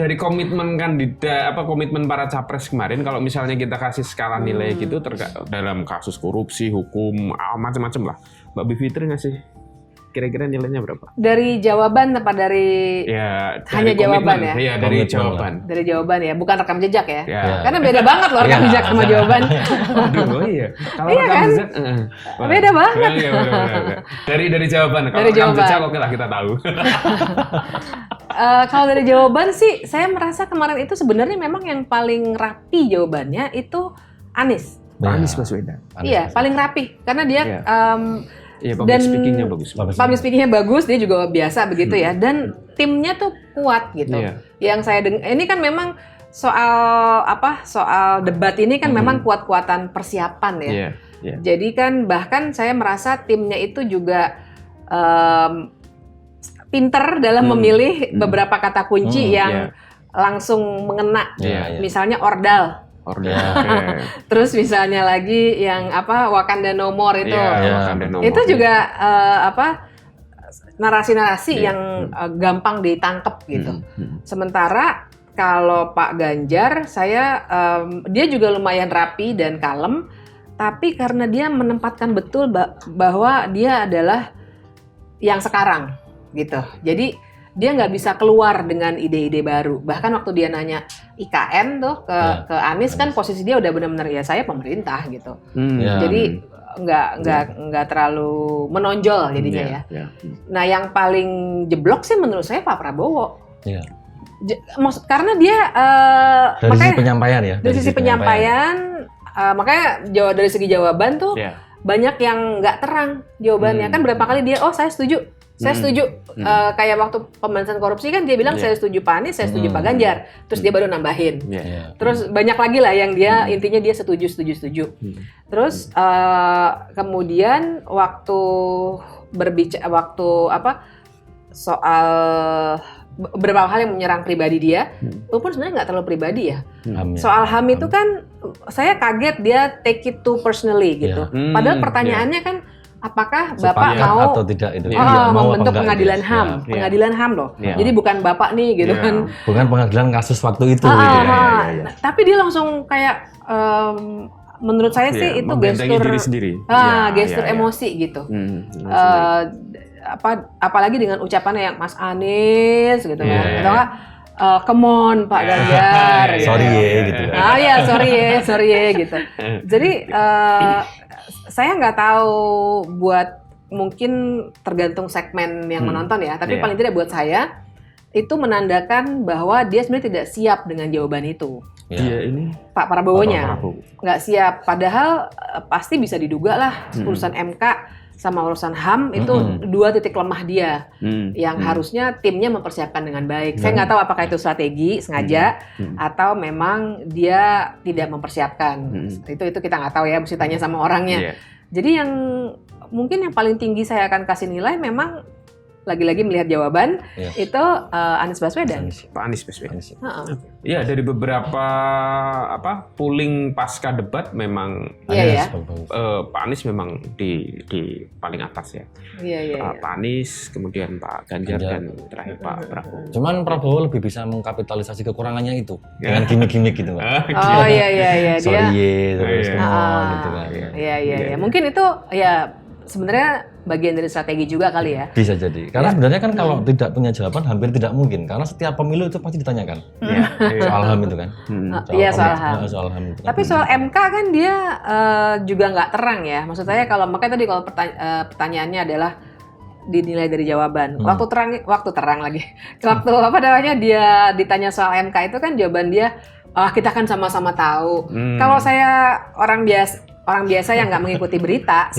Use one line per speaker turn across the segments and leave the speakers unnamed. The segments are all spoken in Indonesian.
dari komitmen kandidat komitmen para capres kemarin, kalau misalnya kita kasih skala nilai gitu dalam kasus korupsi, hukum, macam-macam lah, Mbak Bivitri ngasih kira-kira nilainya berapa?
Dari jawaban apa dari hanya jawaban ya?
Iya, dari jawaban.
Dari jawaban ya, bukan rekam jejak ya?
Ya.
Karena beda banget loh rekam jejak sama jawaban.
Aduh, iya. Kalau
iya
rekam
kan?
jejak,
beda banget.
Iya, dari jawaban. Kalau
dari
rekam
jawaban.
jejak oke lah kita tahu.
Kalau dari jawaban sih, saya merasa kemarin itu sebenarnya memang yang paling rapi jawabannya itu Anies.
Anies Baswedan.
Iya, paling rapi karena dia
Iya, public speaking-nya bagus.
Public speaking-nya bagus, dia juga biasa begitu ya. Dan timnya tuh kuat gitu. Yang saya ini kan memang soal debat ini kan memang kuat-kuatan persiapan ya. Jadi kan bahkan saya merasa timnya itu juga pinter dalam memilih beberapa kata kunci yang langsung mengena. Misalnya ordal. Terus misalnya lagi yang Wakanda No More itu, itu juga narasi-narasi yang gampang ditangkap gitu. Sementara kalau Pak Ganjar, dia juga lumayan rapi dan kalem, tapi karena dia menempatkan betul bahwa dia adalah yang sekarang gitu. Jadi dia nggak bisa keluar dengan ide-ide baru. Bahkan waktu dia nanya IKN tuh ke Anies kan posisi dia udah benar-benar ya saya pemerintah gitu. Jadi nggak terlalu menonjol jadinya ya. Nah yang paling jeblok sih menurut saya Pak Prabowo. Karena dia
dari sisi penyampaian ya.
Dari sisi penyampaian makanya dari segi jawaban tuh banyak yang nggak terang jawabannya. Kan berapa kali dia saya setuju. Saya setuju, kayak waktu pemberantasan korupsi kan dia bilang saya setuju Pak Anies, saya setuju Pak Ganjar, terus dia baru nambahin. Terus banyak lagi lah yang dia intinya dia setuju. Terus kemudian waktu soal beberapa hal yang menyerang pribadi dia, walaupun sebenarnya nggak terlalu pribadi ya. Soal HAM itu kan saya kaget dia take it too personally gitu. Padahal pertanyaannya kan apakah Bapak mau
atau tidak itu
membentuk pengadilan HAM, pengadilan HAM loh. Jadi bukan Bapak nih gitu kan.
Bukan pengadilan kasus waktu itu.
Tapi dia langsung kayak menurut saya sih itu gestur
diri sendiri.
Gestur emosi gitu. Apalagi dengan ucapannya yang Mas Anies gitu kan. Atau enggak come on Pak Ganjar.
Sorry gitu.
Sorry ya gitu. Jadi saya nggak tahu buat mungkin tergantung segmen yang menonton ya, tapi paling tidak buat saya itu menandakan bahwa dia sebenarnya tidak siap dengan jawaban itu.
Ini
Pak Prabowo-nya nggak siap, padahal pasti bisa diduga lah urusan MK sama urusan HAM itu dua titik lemah dia yang harusnya timnya mempersiapkan dengan baik. Saya nggak tahu apakah itu strategi sengaja atau memang dia tidak mempersiapkan. Itu kita nggak tahu ya, mesti tanya sama orangnya. Jadi yang mungkin yang paling tinggi saya akan kasih nilai memang lagi-lagi melihat jawaban itu Anies Baswedan.
Pak Anies Baswedan. Iya, dari beberapa polling pasca debat memang Pak Anies memang di paling atas ya. Pak Anies, kemudian Pak Ganjar dan terakhir Pak Prabowo.
Cuman Prabowo lebih bisa mengkapitalisasi kekurangannya itu dengan gimmick-gimmick gitu, Pak.
Dia
sorry terus gitu kan.
Iya. Mungkin itu ya sebenarnya bagian dari strategi juga kali ya.
Bisa jadi. Karena sebenarnya kan kalau tidak punya jawaban hampir tidak mungkin. Karena setiap pemilu itu pasti ditanyakan. Soal HAM itu kan.
Soal HAM itu kan. Tapi soal MK kan dia juga nggak terang ya. Maksud saya makanya tadi kalau pertanyaannya adalah dinilai dari jawaban. Waktu terang lagi. Waktu dia ditanya soal MK itu kan jawaban dia kita kan sama-sama tahu. Kalau saya orang biasa yang nggak mengikuti berita,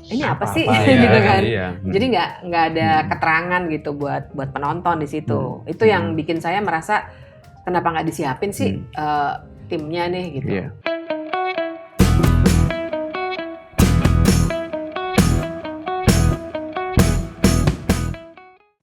ini apa sih gitu kan? Jadi nggak ada keterangan gitu buat penonton di situ. Itu yang bikin saya merasa kenapa nggak disiapin sih timnya nih gitu.